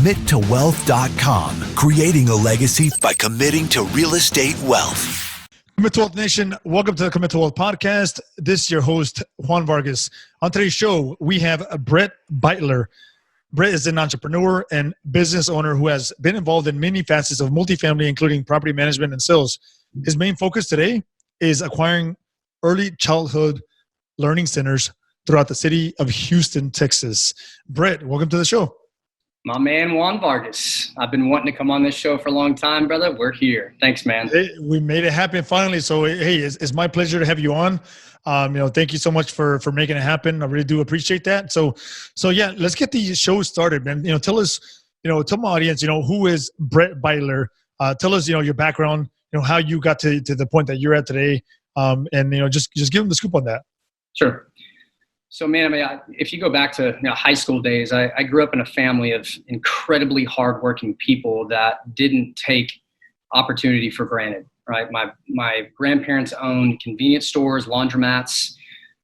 CommitToWealth.com. Creating a legacy by committing to real estate wealth. Commit to Wealth Nation, welcome to the Commit to Wealth podcast. This is your host, Juan Vargas. On today's show, we have Bret Beitler. Bret is an entrepreneur and business owner who has been involved in many facets of multifamily, including property management and sales. His main focus today is acquiring early childhood learning centers throughout the city of Houston, Texas. Bret, welcome to the show. My man, Juan Vargas. I've been wanting to come on this show for a long time, brother. We're here. Thanks, man. Hey, we made it happen finally. So, hey, it's my pleasure to have you on. Thank you so much for making it happen. I really do appreciate that. So yeah, let's get the show started, man. Tell us, tell my audience, who is Bret Beitler? Tell us, your background, how you got to the point that you're at today. Just give them the scoop on that. Sure. So, man, if you go back to high school days, I grew up in a family of incredibly hardworking people that didn't take opportunity for granted, right? My grandparents owned convenience stores, laundromats.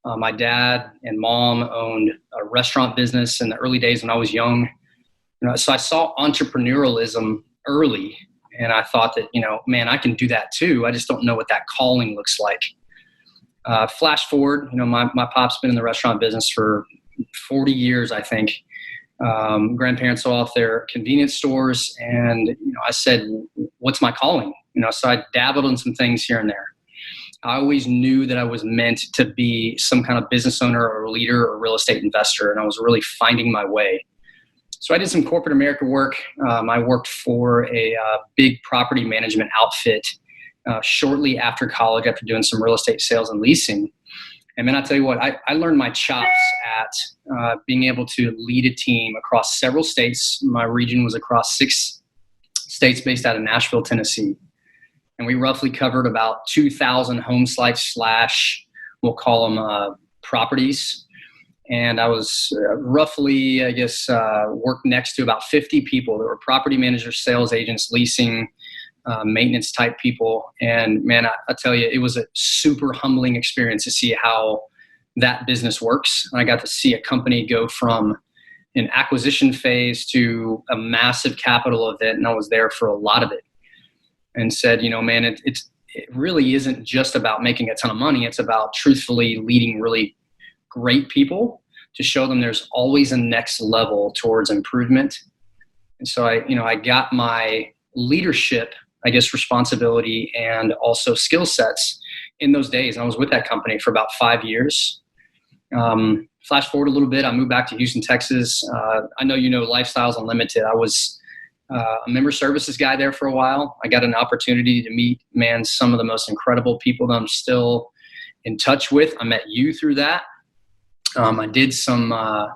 My dad and mom owned a restaurant business in the early days when I was young. So I saw entrepreneurialism early, and I thought that, man, I can do that too. I just don't know what that calling looks like. Flash forward, my pop's been in the restaurant business for 40 years, I think. Grandparents saw off their convenience stores, and I said, what's my calling? So I dabbled in some things here and there. I always knew that I was meant to be some kind of business owner or leader or real estate investor, and I was really finding my way. So I did some corporate America work. I worked for a big property management outfit shortly after college, after doing some real estate sales and leasing. And man, I tell you what, I learned my chops at being able to lead a team across several states. My region was across 6 states based out of Nashville, Tennessee. And we roughly covered about 2,000 home sites / we'll call them properties. And I was roughly, worked next to about 50 people that were property managers, sales agents, leasing, maintenance type people. And man, I tell you, it was a super humbling experience to see how that business works. And I got to see a company go from an acquisition phase to a massive capital event. And I was there for a lot of it, and said, man, it really isn't just about making a ton of money. It's about truthfully leading really great people to show them there's always a next level towards improvement. And so I got my leadership, responsibility and also skill sets in those days. And I was with that company for about 5 years. Flash forward a little bit, I moved back to Houston, Texas. I know Lifestyles Unlimited. I was a member services guy there for a while. I got an opportunity to meet, some of the most incredible people that I'm still in touch with. I met you through that. I did some, I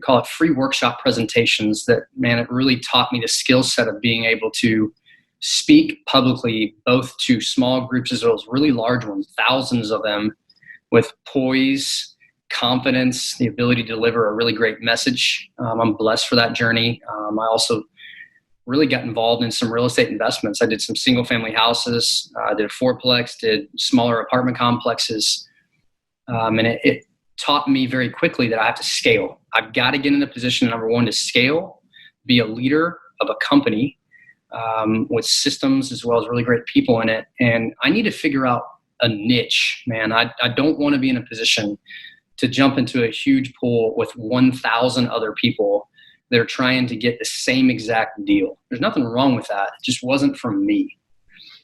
call it free workshop presentations that, it really taught me the skill set of being able to speak publicly, both to small groups as well as really large ones, thousands of them, with poise, confidence, the ability to deliver a really great message. I'm blessed for that journey. I also really got involved in some real estate investments. I did some single family houses, I did a fourplex, did smaller apartment complexes. And it taught me very quickly that I have to scale. I've got to get in a position, number one, to scale, be a leader of a company with systems as well as really great people in it. And I need to figure out a niche, man. I don't want to be in a position to jump into a huge pool with 1,000 other people that are trying to get the same exact deal. There's nothing wrong with that. It just wasn't for me.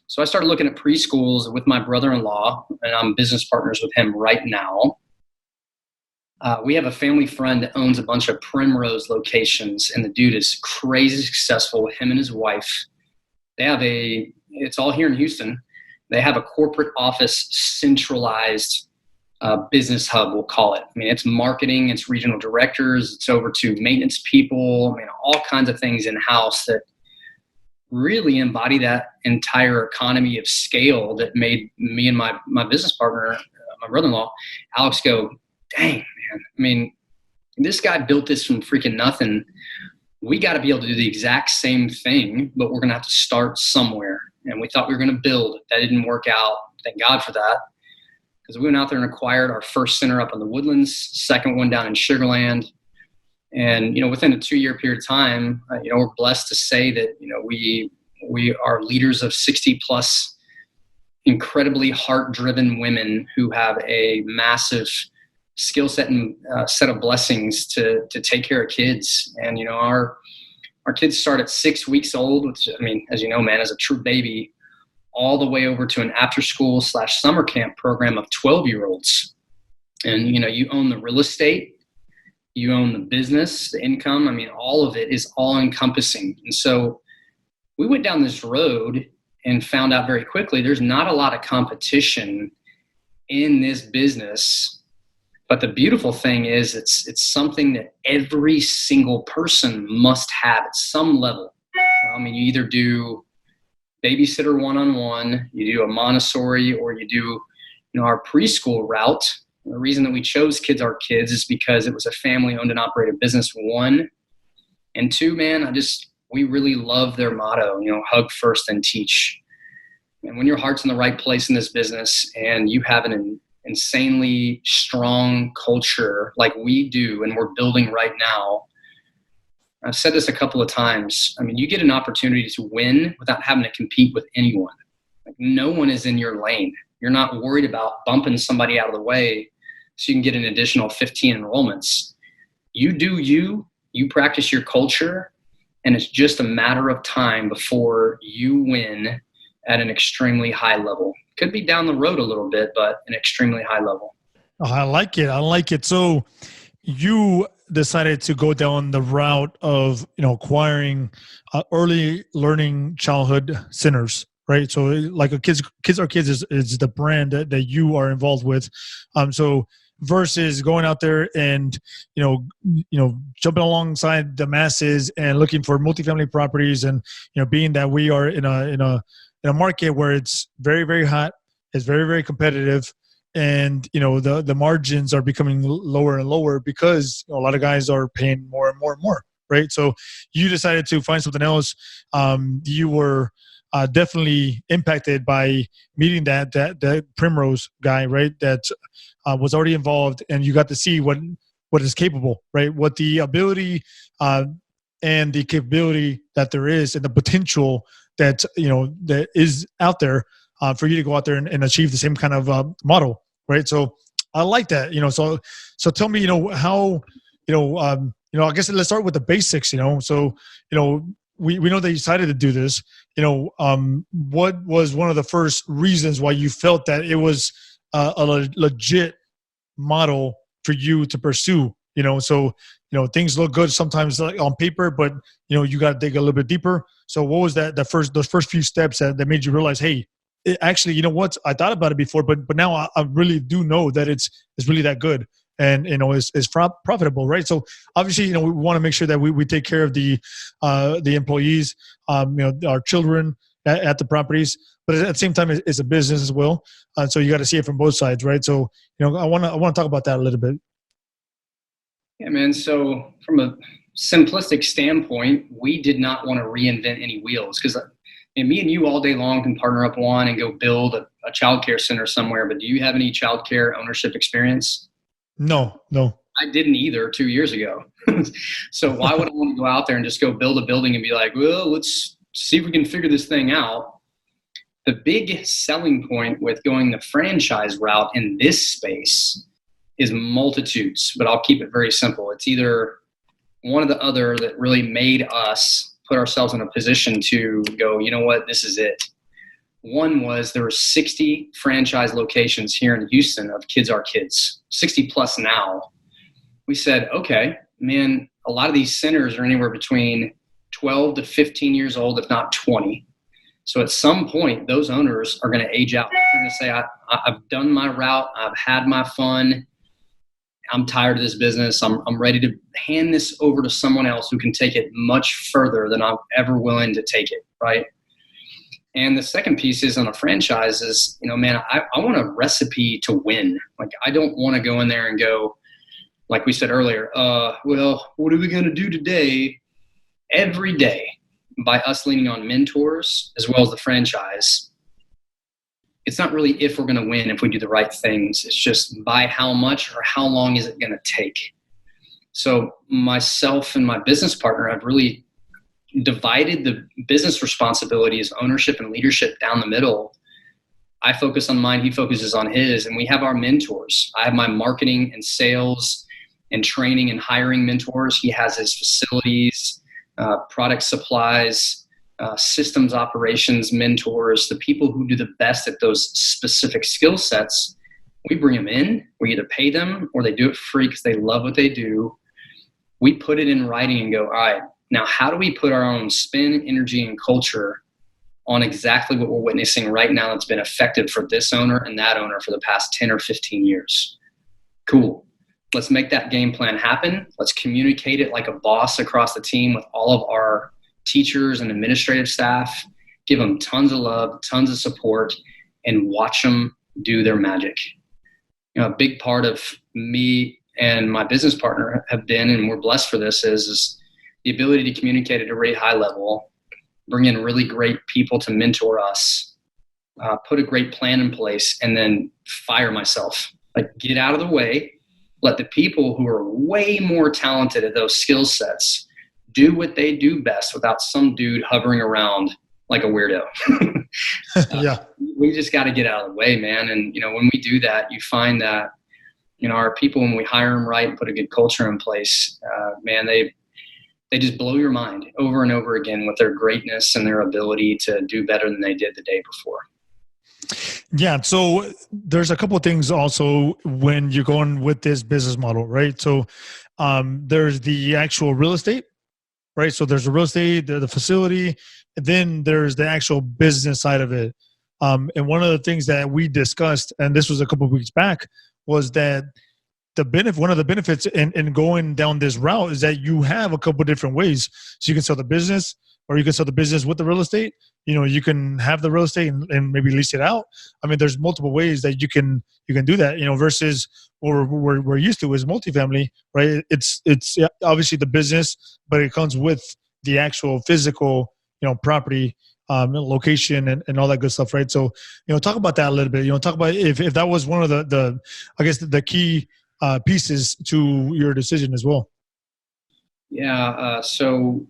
So I started looking at preschools with my brother-in-law, and I'm business partners with him right now. We have a family friend that owns a bunch of Primrose locations, and the dude is crazy successful. Him and his wife, they have it's all here in Houston. They have a corporate office centralized business hub, we'll call it. It's marketing, it's regional directors, it's over to maintenance people, all kinds of things in-house that really embody that entire economy of scale that made me and my business partner, my brother-in-law, Alex, go, dang, man. This guy built this from freaking nothing. We got to be able to do the exact same thing, but we're going to have to start somewhere. And we thought we were going to build. That didn't work out. Thank God for that. Because we went out there and acquired our first center up in the Woodlands, second one down in Sugar Land. And, within a 2-year period of time, we're blessed to say that, we are leaders of 60 plus incredibly heart-driven women who have a massive skill set and set of blessings to take care of kids. And, our kids start at 6 weeks old, which, as you know, man, is a true baby, all the way over to an after-school / summer camp program of 12-year-olds. And, you own the real estate, you own the business, the income. All of it is all encompassing. And so we went down this road and found out very quickly there's not a lot of competition in this business. But the beautiful thing is it's something that every single person must have at some level. You either do babysitter one-on-one, you do a Montessori, or you do our preschool route. The reason that we chose Kids Are Kids is because it was a family-owned and operated business, one. And two, man, we really love their motto, hug first and teach. And when your heart's in the right place in this business and you have an insanely strong culture like we do and we're building right now, I've said this a couple of times, you get an opportunity to win without having to compete with anyone. Like, no one is in your lane. You're not worried about bumping somebody out of the way so you can get an additional 15 enrollments. You do you practice your culture, and it's just a matter of time before you win at an extremely high level. Could be down the road a little bit, but an extremely high level. Oh, I like it. So you decided to go down the route of, acquiring early learning childhood centers, right? So like Kids Are Kids is the brand that you are involved with. So versus going out there and, jumping alongside the masses and looking for multifamily properties, and, being that we are in a market where it's very, very hot, it's very, very competitive, and the margins are becoming lower and lower because a lot of guys are paying more and more and more, right? So you decided to find something else. You were definitely impacted by meeting that Primrose guy, right? That was already involved, and you got to see what is capable, right? What the ability and the capability that there is, and the potential that that is out there for you to go out there and achieve the same kind of model, right? So I like that. So tell me, how, I guess let's start with the basics. So we know that you decided to do this. What was one of the first reasons why you felt that it was a legit model for you to pursue? So things look good sometimes on paper, but you got to dig a little bit deeper. So what was those first few steps that made you realize, hey, actually, what, I thought about it before, but now I really do know that it's really that good, and is profitable, right? So obviously, we want to make sure that we take care of the employees, our children at the properties, but at the same time, it's a business as well. So you got to see it from both sides, right? So I want to talk about that a little bit. Yeah, man. So from a simplistic standpoint, we did not want to reinvent any wheels, because me and you all day long can partner up, Juan, and go build a childcare center somewhere. But do you have any childcare ownership experience? No. I didn't either 2 years ago. So why would I want to go out there and just go build a building and be like, well, let's see if we can figure this thing out? The big selling point with going the franchise route in this space is multitudes, but I'll keep it very simple. It's either one or the other that really made us put ourselves in a position to go, you know what, this is it. One was there were 60 franchise locations here in Houston of Kids Are Kids, 60 plus now. We said, okay, man, a lot of these centers are anywhere between 12 to 15 years old, if not 20. So at some point, those owners are going to age out. They're going to say, I've done my route. I've had my fun. I'm tired of this business. I'm ready to hand this over to someone else who can take it much further than I'm ever willing to take it, right? And the second piece is on a franchise is, man, I want a recipe to win. Like, I don't want to go in there and go, like we said earlier, well, what are we going to do today? Every day, by us leaning on mentors as well as the franchise, it's not really if we're going to win if we do the right things. It's just by how much or how long is it going to take. So myself and my business partner have really divided the business responsibilities, ownership and leadership down the middle. I focus on mine, he focuses on his, and we have our mentors. I have my marketing and sales and training and hiring mentors. He has his facilities, product supplies, systems operations mentors, the people who do the best at those specific skill sets. We bring them in, we either pay them or they do it for free because they love what they do. We put it in writing and go, all right, now how do we put our own spin, energy, and culture on exactly what we're witnessing right now that's been effective for this owner and that owner for the past 10 or 15 years? Cool. Let's make that game plan happen. Let's communicate it like a boss across the team with all of our teachers and administrative staff. Give them tons of love, tons of support, and watch them do their magic. You know, a big part of me and my business partner have been, and we're blessed for this, is the ability to communicate at a really high level, bring in really great people to mentor us, put a great plan in place, and then fire myself. Like, get out of the way, let the people who are way more talented at those skill sets do what they do best without some dude hovering around like a weirdo. Yeah. We just got to get out of the way, man. And, you know, when we do that, you find that, you know, our people, when we hire them right and put a good culture in place, man, they just blow your mind over and over again with their greatness and their ability to do better than they did the day before. Yeah. So there's a couple of things also when you're going with this business model, right? So there's the actual real estate, right? So there's the real estate, the facility, and then there's the actual business side of it. And one of the things that we discussed, and this was a couple of weeks back, was that one of the benefits in going down this route is that you have a couple of different ways. So you can sell the business, or you can sell the business with the real estate. You know, you can have the real estate and maybe lease it out. I mean, there's multiple ways that you can do that, you know, versus what we're used to is multifamily, right? It's obviously the business, but it comes with the actual physical, you know, property, location and all that good stuff, right? So, you know, talk about that a little bit. You know, talk about if that was one of the I guess the key pieces to your decision as well. Yeah. So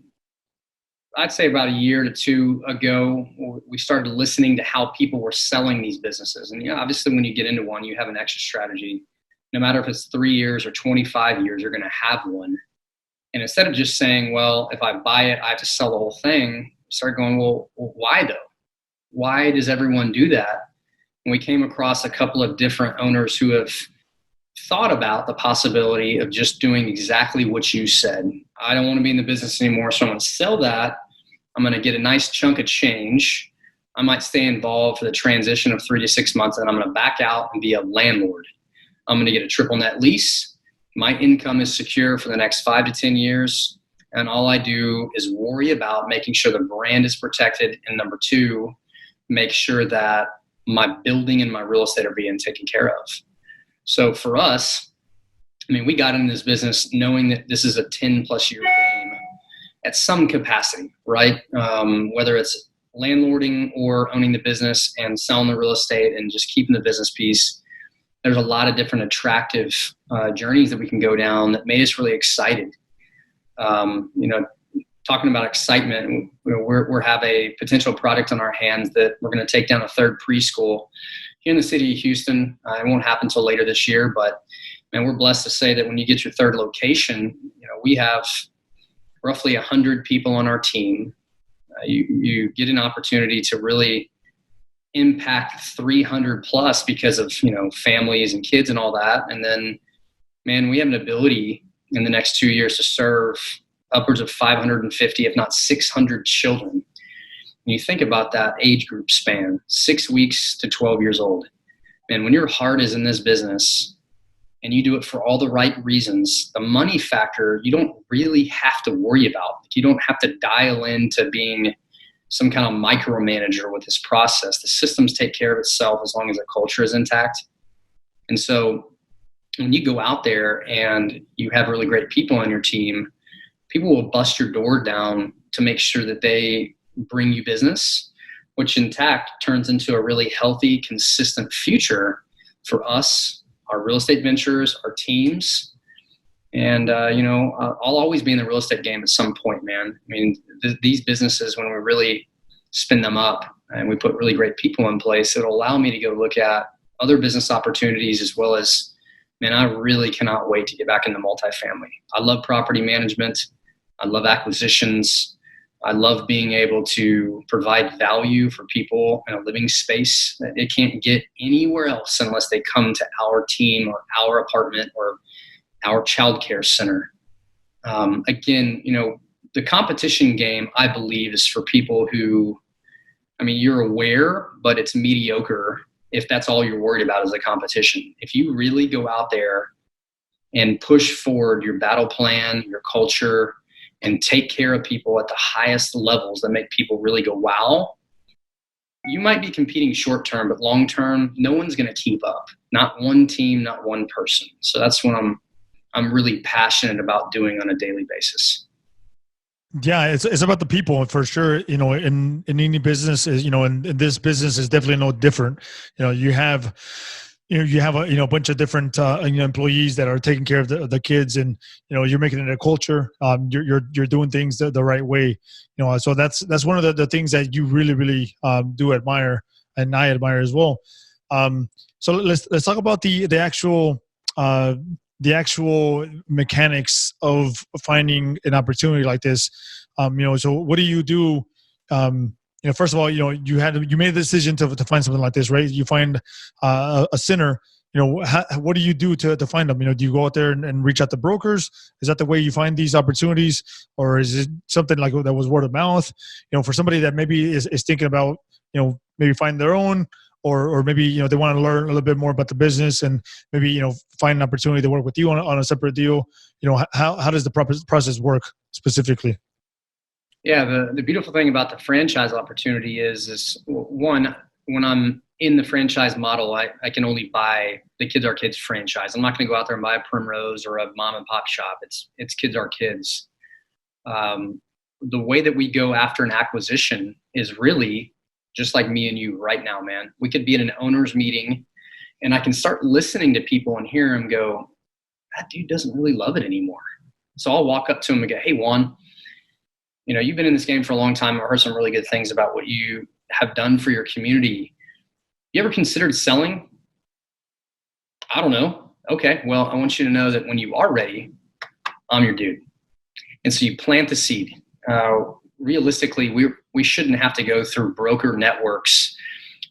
I'd say about a year to two ago, we started listening to how people were selling these businesses. And, you know, obviously when you get into one, you have an exit strategy. No matter if it's 3 years or 25 years, you're going to have one. And instead of just saying, well, if I buy it, I have to sell the whole thing, start going, well, why though? Why does everyone do that? And we came across a couple of different owners who have thought about the possibility of just doing exactly what you said. I don't want to be in the business anymore, so I'm going to sell that. I'm going to get a nice chunk of change. I might stay involved for the transition of 3 to 6 months, and I'm going to back out and be a landlord. I'm going to get a triple net lease. My income is secure for the next 5 to 10 years. And all I do is worry about making sure the brand is protected. And number two, make sure that my building and my real estate are being taken care of. So for us, I mean, we got into this business knowing that this is a 10 plus year game at some capacity, right? Whether it's landlording or owning the business and selling the real estate and just keeping the business piece. There's a lot of different attractive journeys that we can go down that made us really excited. You know, talking about excitement, we have a potential product on our hands that we're going to take down a third preschool here in the city of Houston. It won't happen until later this year, but man, we're blessed to say that when you get your third location, you know, we have roughly 100 people on our team. You get an opportunity to really impact 300 plus because of, you know, families and kids and all that. And then, man, we have an ability in the next 2 years to serve upwards of 550, if not 600 children. When you think about that age group span, 6 weeks to 12 years old, man, when your heart is in this business and you do it for all the right reasons, the money factor, you don't really have to worry about. You don't have to dial into being some kind of micromanager with this process. The systems take care of itself as long as the culture is intact. And so when you go out there and you have really great people on your team, people will bust your door down to make sure that they bring you business, which intact turns into a really healthy, consistent future for us, our real estate ventures, our teams. And, I'll always be in the real estate game at some point, man. I mean, these businesses, when we really spin them up and we put really great people in place, it'll allow me to go look at other business opportunities as well as, man, I really cannot wait to get back into multifamily. I love property management. I love acquisitions. I love being able to provide value for people in a living space that it can't get anywhere else unless they come to our team or our apartment or our childcare center. Again, the competition game, I believe, is for people who, you're aware, but it's mediocre if that's all you're worried about is the competition. If you really go out there and push forward your battle plan, your culture, and take care of people at the highest levels that make people really go, wow, you might be competing short term, but long term, no one's going to keep up. Not one team, not one person. So that's what I'm really passionate about doing on a daily basis. Yeah, it's about the people for sure. In any business is, and this business is definitely no different. You have a bunch of different employees that are taking care of the kids, and you're making it a culture. You're doing things the right way. So that's one of the things that you really do admire, and I admire as well. So let's talk about the actual mechanics of finding an opportunity like this. So what do you do? First of all, you made the decision to find something like this, right? You find a center. What do you do to find them? Do you go out there and reach out to brokers? Is that the way you find these opportunities, or is it something like that was word of mouth? For somebody that maybe is thinking about, maybe find their own, or maybe they want to learn a little bit more about the business and maybe find an opportunity to work with you on a separate deal. How does the process work specifically? Yeah, the beautiful thing about the franchise opportunity is one, when I'm in the franchise model, I can only buy the Kids Are Kids franchise. I'm not going to go out there and buy a Primrose or a mom and pop shop. It's Kids Are Kids. The way that we go after an acquisition is really just like me and you right now, man. We could be in an owner's meeting and I can start listening to people and hear them go, that dude doesn't really love it anymore. So I'll walk up to him and go, hey, Juan, you've been in this game for a long time. I've heard some really good things about what you have done for your community. You ever considered selling? I don't know. Okay, well, I want you to know that when you are ready, I'm your dude. And so you plant the seed. Realistically, we shouldn't have to go through broker networks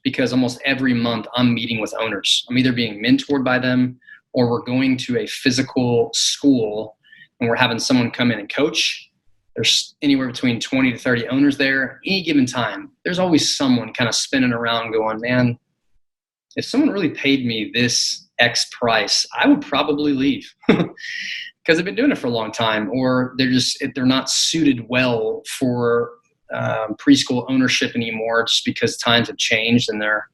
because almost every month I'm meeting with owners. I'm either being mentored by them or we're going to a physical school and we're having someone come in and coach. There's anywhere between 20 to 30 owners there. Any given time, there's always someone kind of spinning around going, man, if someone really paid me this X price, I would probably leave. Because they've been doing it for a long time, or they're not suited well for preschool ownership anymore, just because times have changed and they're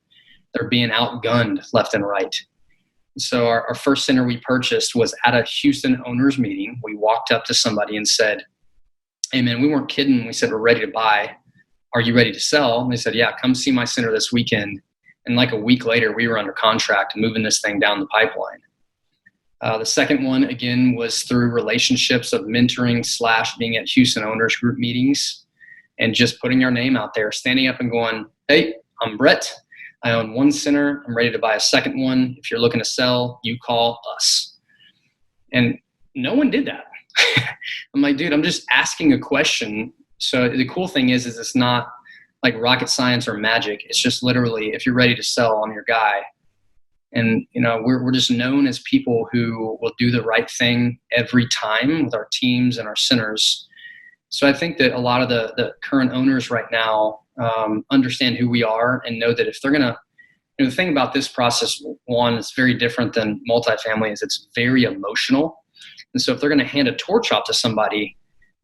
being outgunned left and right. So our first center we purchased was at a Houston owners meeting. We walked up to somebody and said, "Hey man, we weren't kidding. We said we're ready to buy. Are you ready to sell?" And they said, "Yeah, come see my center this weekend." And like a week later, we were under contract, moving this thing down the pipeline. The second one, again, was through relationships of mentoring / being at Houston owners group meetings and just putting our name out there, standing up and going, "Hey, I'm Bret. I own one center. I'm ready to buy a second one. If you're looking to sell, you call us." And no one did that. I'm like, dude, I'm just asking a question. So the cool thing is it's not like rocket science or magic. It's just literally, if you're ready to sell, I'm your guy. And, we're just known as people who will do the right thing every time with our teams and our centers. So I think that a lot of the current owners right now understand who we are and know that if they're going to, the thing about this process, one, it's very different than multifamily, is it's very emotional. And so if they're going to hand a torch off to somebody,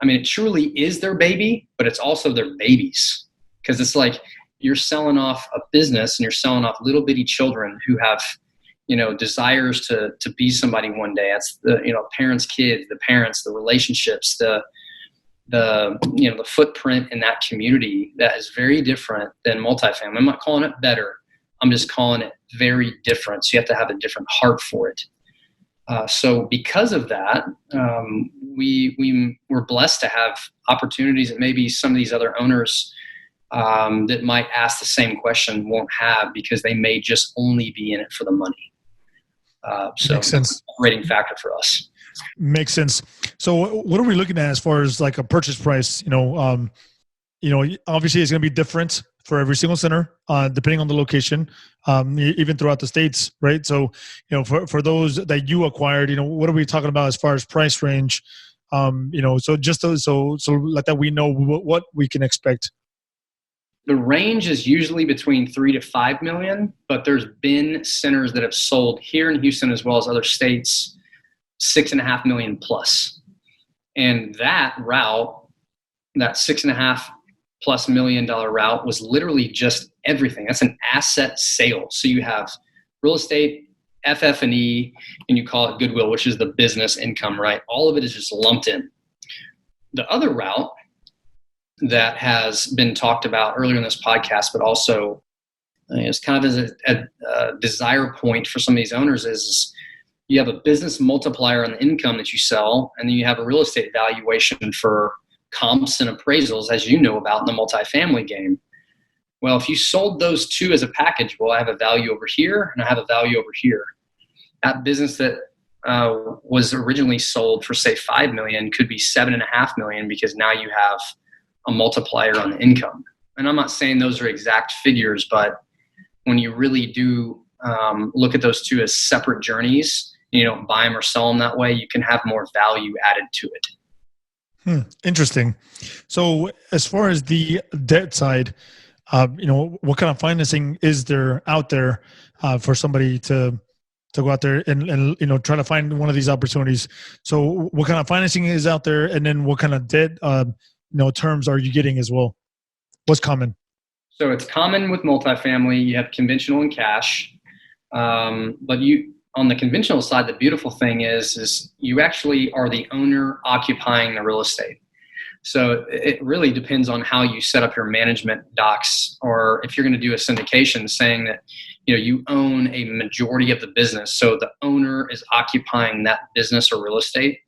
it truly is their baby, but it's also their babies. Because it's like you're selling off a business and you're selling off little bitty children who have, desires to be somebody one day. That's the, parents' kids, the parents, the relationships, the footprint in that community that is very different than multifamily. I'm not calling it better. I'm just calling it very different. So you have to have a different heart for it. So because of that, we were blessed to have opportunities that maybe some of these other owners that might ask the same question won't have, because they may just only be in it for the money. So Makes sense. That's a rating factor for us. Makes sense. So what are we looking at as far as like a purchase price? Obviously it's going to be different for every single center, depending on the location, even throughout the states, right? So, for those that you acquired, what are we talking about as far as price range? So just so like that we know what we can expect. The range is usually between 3 to 5 million, but there's been centers that have sold here in Houston as well as other states, 6.5 million plus. And that route, that $6.5+ million route, was literally just everything. That's an asset sale. So you have real estate, FF&E, and you call it goodwill, which is the business income, right? All of it is just lumped in. The other route that has been talked about earlier in this podcast, but also is kind of as a desire point for some of these owners, is you have a business multiplier on the income that you sell, and then you have a real estate valuation for comps and appraisals, as you know about in the multifamily game. Well, if you sold those two as a package, well, I have a value over here and I have a value over here. That business that was originally sold for, say, 5 million could be 7.5 million, because now you have a multiplier on the income. And I'm not saying those are exact figures, but when you really do look at those two as separate journeys, and you don't buy them or sell them that way, you can have more value added to it. Interesting. So as far as the debt side, what kind of financing is there out there for somebody to go out there and try to find one of these opportunities? So what kind of financing is out there, and then what kind of debt terms are you getting as well? What's common? So it's common with multifamily. You have conventional and cash, but on the conventional side, the beautiful thing is you actually are the owner occupying the real estate. So it really depends on how you set up your management docs, or if you're going to do a syndication, saying that you own a majority of the business, so the owner is occupying that business or real estate.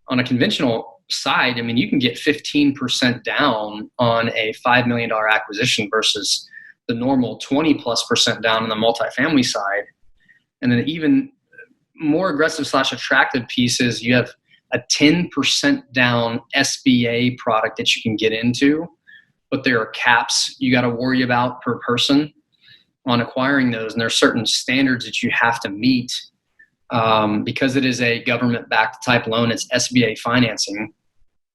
On a conventional side, you can get 15% down on a $5 million acquisition versus the normal 20+% down on the multifamily side. And then even more aggressive / attractive pieces, you have a 10% down SBA product that you can get into, but there are caps you got to worry about per person on acquiring those. And there are certain standards that you have to meet because it is a government-backed type loan. It's SBA financing.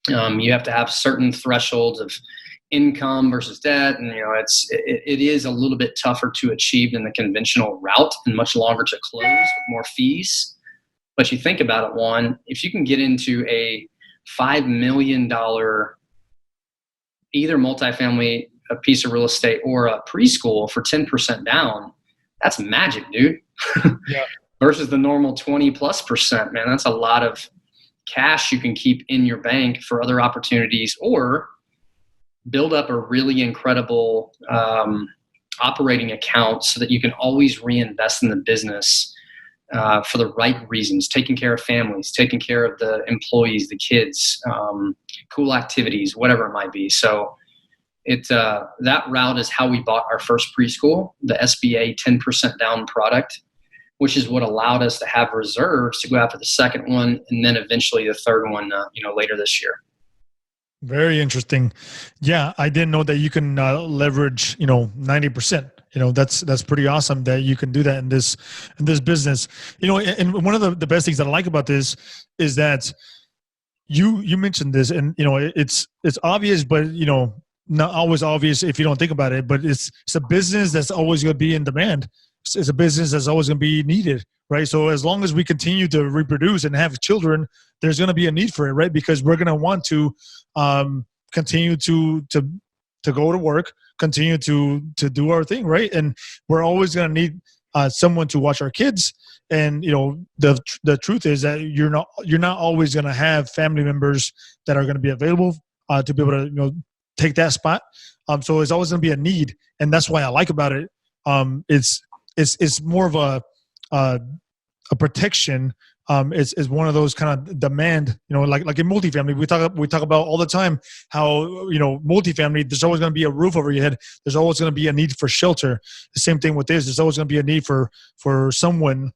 You have to have certain thresholds of income versus debt, and it is a little bit tougher to achieve than the conventional route, and much longer to close with more fees. But you think about it, Juan, if you can get into a $5 million either multifamily, a piece of real estate, or a preschool for 10% down, that's magic, dude. Yeah. Versus the normal 20+%, man, that's a lot of cash you can keep in your bank for other opportunities, or build up a really incredible operating account so that you can always reinvest in the business for the right reasons, taking care of families, taking care of the employees, the kids, cool activities, whatever it might be. So that route is how we bought our first preschool, the SBA 10% down product, which is what allowed us to have reserves to go after the second one, and then eventually the third one, later this year. Very interesting. Yeah, I didn't know that you can leverage, 90%. That's pretty awesome that you can do that in this business. And one of the best things that I like about this is that you mentioned this, and it's obvious, but not always obvious if you don't think about it. But it's a business that's always going to be in demand. It's a business that's always going to be needed, right? So as long as we continue to reproduce and have children, there's going to be a need for it, right? Because we're going to want to continue to go to work, continue to do our thing, right? And we're always going to need someone to watch our kids. And the truth is that you're not always going to have family members that are going to be available to be able to take that spot. So it's always going to be a need, and that's why I like about it. It's more of a protection is one of those kind of demand, like in multifamily, we talk about all the time how, multifamily, there's always going to be a roof over your head. There's always going to be a need for shelter. The same thing with this. There's always going to be a need for someone,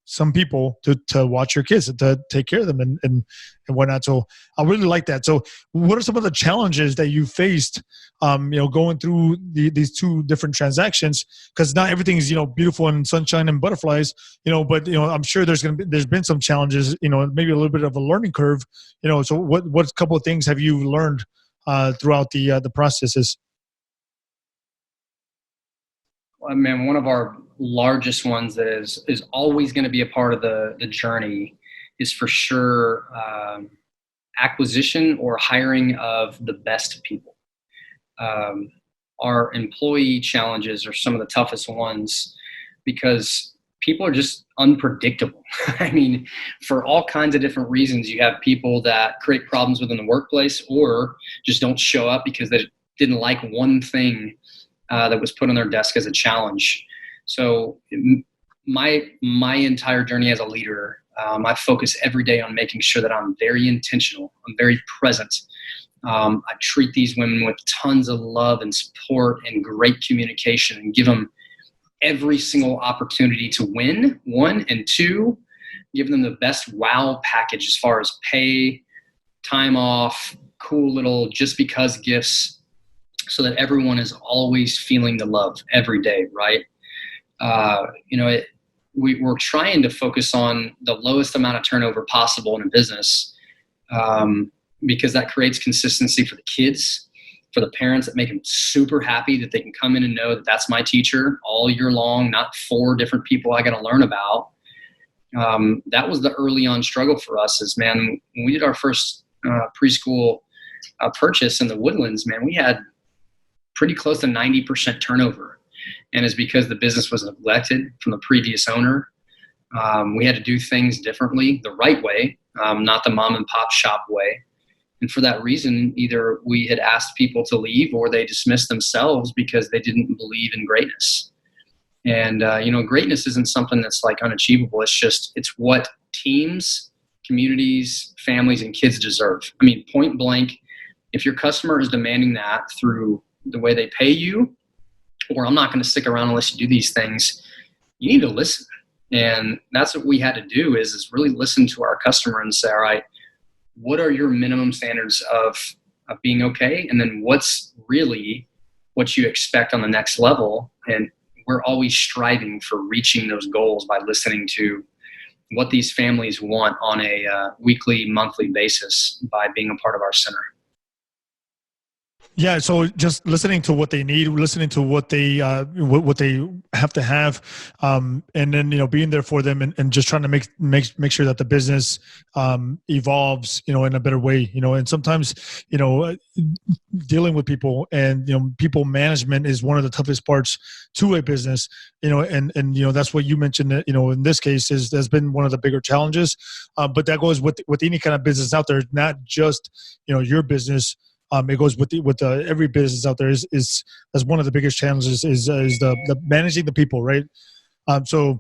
some people to watch your kids and to take care of them and whatnot. So I really like that. So what are some of the challenges that you faced, going through these two different transactions? Because not everything is, beautiful and sunshine and butterflies, but, I'm sure there's been some challenges, maybe a little bit of a learning curve, so what couple of things have you learned throughout the processes? I mean, one of our largest ones that is always going to be a part of the journey is for sure acquisition or hiring of the best people. Our employee challenges are some of the toughest ones because people are just unpredictable. I mean, for all kinds of different reasons, you have people that create problems within the workplace or just don't show up because they didn't like one thing that was put on their desk as a challenge. So my entire journey as a leader, I focus every day on making sure that I'm very intentional. I'm very present. I treat these women with tons of love and support and great communication and give them every single opportunity to win, one, and two, give them the best wow package as far as pay, time off, cool little just because gifts, so that everyone is always feeling the love every day, right? We're trying to focus on the lowest amount of turnover possible in a business because that creates consistency for the kids, for the parents, that make them super happy that they can come in and know that that's my teacher all year long, not 4 different people I got to learn about. That was the early on struggle for us is, man, when we did our first preschool purchase in the Woodlands, man, we had pretty close to 90% turnover. And it's because the business was neglected from the previous owner. We had to do things differently, the right way, not the mom and pop shop way. And for that reason, either we had asked people to leave or they dismissed themselves because they didn't believe in greatness. And, greatness isn't something that's like unachievable. It's what teams, communities, families, and kids deserve. I mean, point blank, if your customer is demanding that through the way they pay you, or I'm not going to stick around unless you do these things, you need to listen. And that's what we had to do is really listen to our customer and say, all right, what are your minimum standards of being okay? And then what's really what you expect on the next level? And we're always striving for reaching those goals by listening to what these families want on a weekly, monthly basis by being a part of our center. Yeah, so just listening to what they need, listening to what they what they have to have, and then being there for them, and just trying to make sure that the business evolves, in a better way, And sometimes, dealing with people and people management is one of the toughest parts to a business, and that's what you mentioned. In this case, has been one of the bigger challenges, but that goes with any kind of business out there, not just your business. It goes with every business out there is as one of the biggest challenges is the managing the people, right? So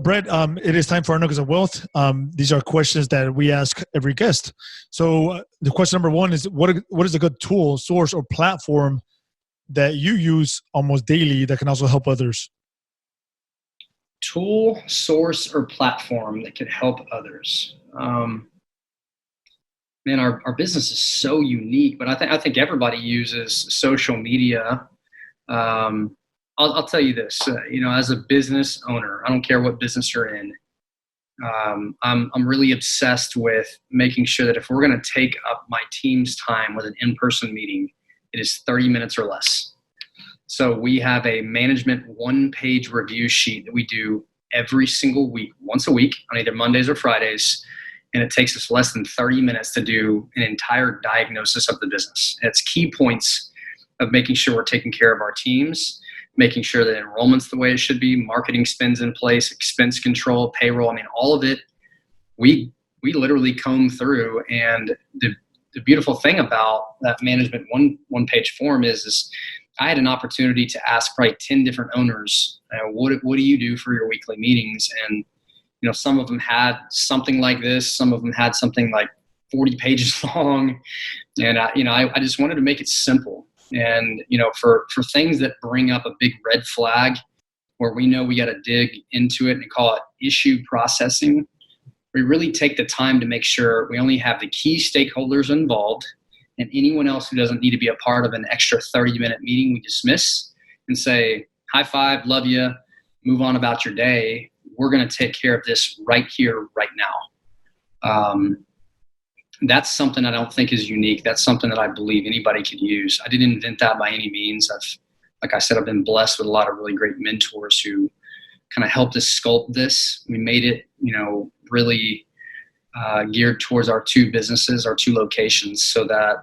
Bret, it is time for our nuggets of wealth. These are questions that we ask every guest. So the question number 1 is what is a good tool, source, or platform that you use almost daily that can also help others? Tool, source, or platform that could help others. Man, our business is so unique, but I think everybody uses social media. I'll tell you this, as a business owner, I don't care what business you're in. I'm really obsessed with making sure that if we're going to take up my team's time with an in-person meeting, it is 30 minutes or less. So we have a management 1-page review sheet that we do every single week, once a week on either Mondays or Fridays. And it takes us less than 30 minutes to do an entire diagnosis of the business. And it's key points of making sure we're taking care of our teams, making sure that enrollment's the way it should be, marketing spends in place, expense control, payroll. I mean, all of it, we literally comb through. And the beautiful thing about that management one-page form is I had an opportunity to ask probably 10 different owners, what do you do for your weekly meetings? And Some of them had something like this, some of them had something like 40 pages long. And I just wanted to make it simple. And, for things that bring up a big red flag where we know we got to dig into it and call it issue processing, we really take the time to make sure we only have the key stakeholders involved, and anyone else who doesn't need to be a part of an extra 30-minute meeting, we dismiss and say, high five, love you, move on about your day. We're going to take care of this right here, right now. That's something I don't think is unique. That's something that I believe anybody could use. I didn't invent that by any means. Like I said, I've been blessed with a lot of really great mentors who kind of helped us sculpt this. We made it, really geared towards our two businesses, our two locations, so that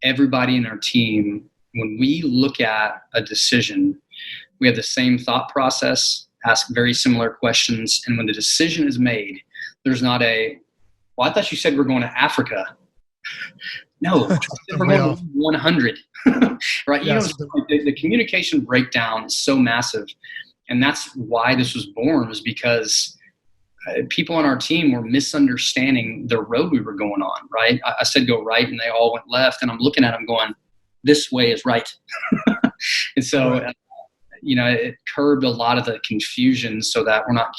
everybody in our team, when we look at a decision, we have the same thought process, ask very similar questions, and when the decision is made, there's not I thought you said we're going to Africa. No, I said we're going to 100, right? Yes. The communication breakdown is so massive. And that's why this was born, was because people on our team were misunderstanding the road we were going on, right? I said go right, and they all went left. And I'm looking at them going, this way is right. And so, it curbed a lot of the confusion so that we're not,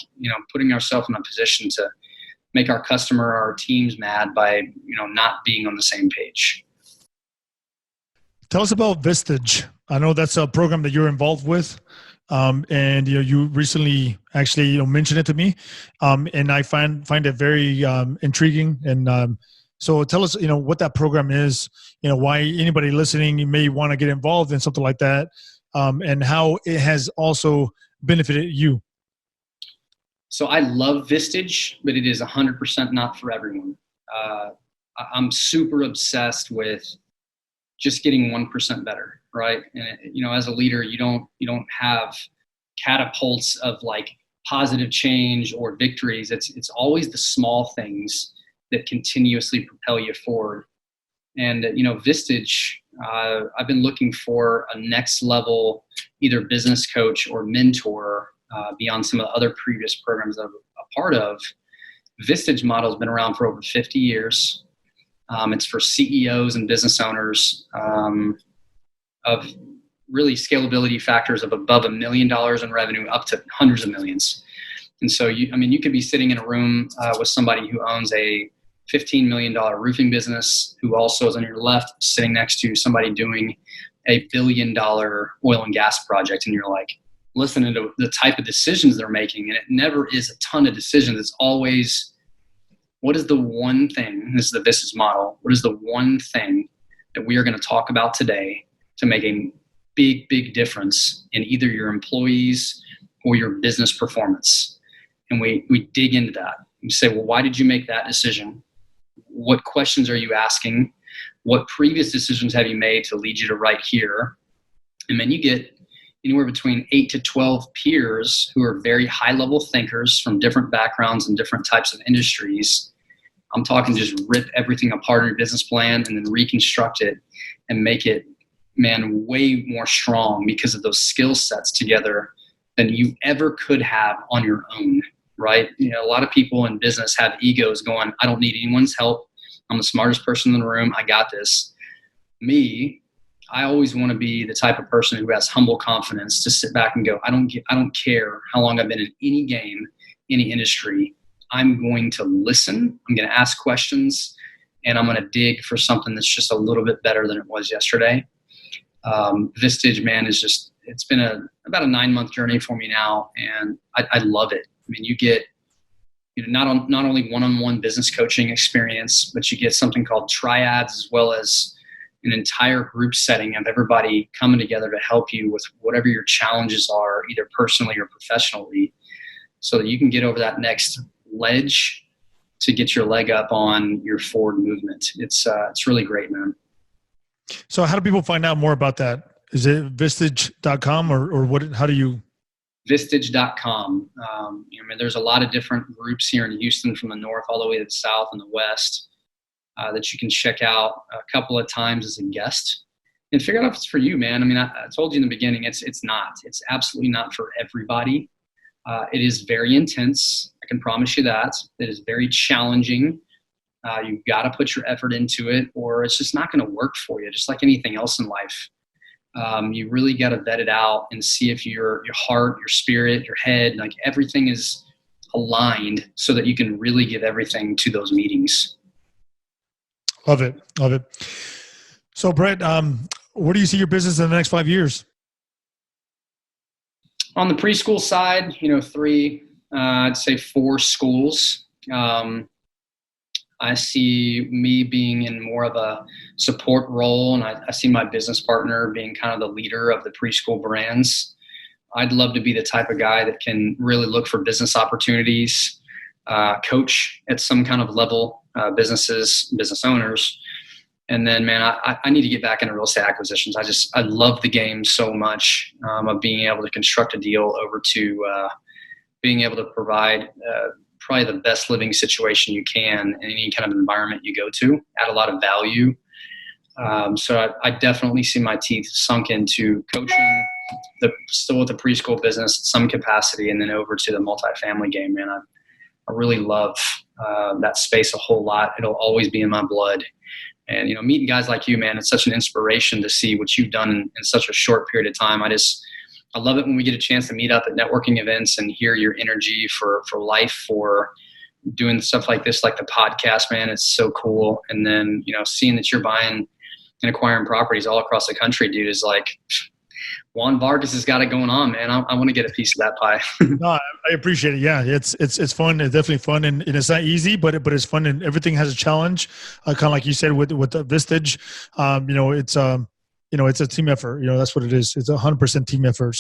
putting ourselves in a position to make our customer or our teams mad by, not being on the same page. Tell us about Vistage. I know that's a program that you're involved with. And you recently actually mentioned it to me, and I find it very intriguing. And so tell us what that program is, why anybody listening you may want to get involved in something like that, and how it has also benefited you. So I love Vistage, but it is 100% not for everyone. I'm super obsessed with just getting 1% better, right? And as a leader, you don't have catapults of like positive change or victories. It's always the small things that continuously propel you forward. And Vistage, I've been looking for a next level, either business coach or mentor beyond some of the other previous programs I'm a part of. Vistage model has been around for over 50 years. It's for CEOs and business owners of really scalability factors of above $1 million in revenue up to hundreds of millions. And so, you could be sitting in a room with somebody who owns a $15 million roofing business, who also is on your left sitting next to somebody doing a $1 billion oil and gas project. And you're like listening to the type of decisions they're making. And it never is a ton of decisions. It's always, what is the one thing, this is the business model, what is the one thing that we are going to talk about today to make a big, big difference in either your employees or your business performance? And we dig into that. We say, well, why did you make that decision? What questions are you asking? What previous decisions have you made to lead you to right here? And then you get anywhere between 8 to 12 peers who are very high level thinkers from different backgrounds and different types of industries. I'm talking just rip everything apart in your business plan and then reconstruct it and make it, man, way more strong because of those skill sets together than you ever could have on your own, right? A lot of people in business have egos going, I don't need anyone's help. I'm the smartest person in the room. I got this. Me, I always want to be the type of person who has humble confidence to sit back and go, I don't care how long I've been in any game, any industry. I'm going to listen. I'm going to ask questions, and I'm going to dig for something that's just a little bit better than it was yesterday. Vistage, man, it's been about a 9-month journey for me now, and I love it. You get not only one-on-one business coaching experience, but you get something called triads, as well as an entire group setting of everybody coming together to help you with whatever your challenges are, either personally or professionally, so that you can get over that next ledge to get your leg up on your forward movement. It's really great, man. So how do people find out more about that? Is it Vistage.com or what? How do you? Vistage.com. There's a lot of different groups here in Houston, from the north all the way to the south and the west, that you can check out a couple of times as a guest and figure out if it's for you, man. I told you in the beginning, it's not. It's absolutely not for everybody. It is very intense. I can promise you that. It is very challenging. You've got to put your effort into it, or it's just not going to work for you, just like anything else in life. You really got to vet it out and see if your heart, your spirit, your head, like everything is aligned so that you can really give everything to those meetings. Love it. Love it. So Bret, where do you see your business in the next 5 years? On the preschool side, I'd say 4 schools. I see me being in more of a support role, and I see my business partner being kind of the leader of the preschool brands. I'd love to be the type of guy that can really look for business opportunities, coach at some kind of level, business owners. And then, man, I need to get back into real estate acquisitions. I love the game so much, of being able to construct a deal over to being able to provide probably the best living situation you can in any kind of environment you go to, add a lot of value. So I definitely see my teeth sunk into coaching, still with the preschool business in some capacity, and then over to the multifamily game, man. I really love that space a whole lot. It'll always be in my blood. And, meeting guys like you, man, it's such an inspiration to see what you've done in such a short period of time. I love it when we get a chance to meet up at networking events and hear your energy for life, for doing stuff like this, like the podcast, man. It's so cool. And then, seeing that you're buying and acquiring properties all across the country, dude, is like, Juan Vargas has got it going on, man. I want to get a piece of that pie. No, I appreciate it. Yeah, it's fun. It's definitely fun, and it's not easy, but it's fun, and everything has a challenge. Kind of like you said with the Vistage, it's a team effort. That's what it is. It's 100% team effort.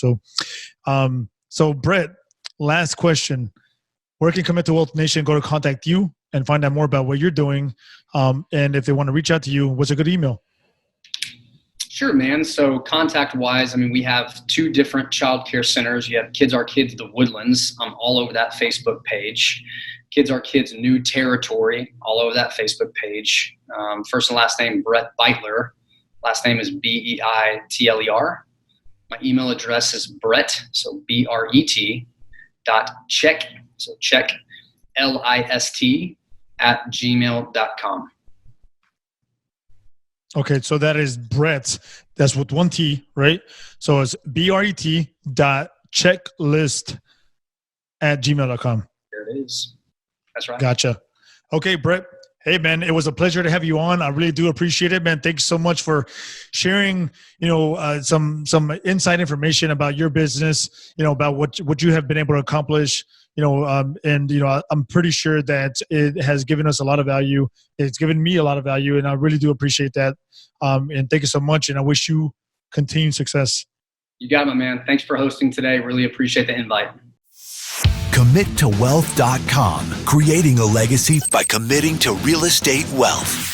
So Bret, last question: where can Commit to Wealth Nation go to contact you and find out more about what you're doing? And if they want to reach out to you, what's a good email? Sure, man. So contact-wise, we have 2 different childcare centers. You have Kids Are Kids, The Woodlands. I'm all over that Facebook page. Kids Are Kids, New Territory, all over that Facebook page. First and last name, Bret Beitler. Last name is Beitler. My email address is Bret, so BRET, .check, so check, LIST, @gmail.com. Okay, so that is Bret. That's with 1 T, right? So it's BRET.checklist@gmail.com. There it is. That's right. Gotcha. Okay, Bret. Hey, man, it was a pleasure to have you on. I really do appreciate it, man. Thanks so much for sharing, some inside information about your business, about what you have been able to accomplish. I'm pretty sure that it has given us a lot of value. It's given me a lot of value, and I really do appreciate that. And thank you so much, and I wish you continued success. You got it, my man. Thanks for hosting today. Really appreciate the invite. CommitToWealth.com, creating a legacy by committing to real estate wealth.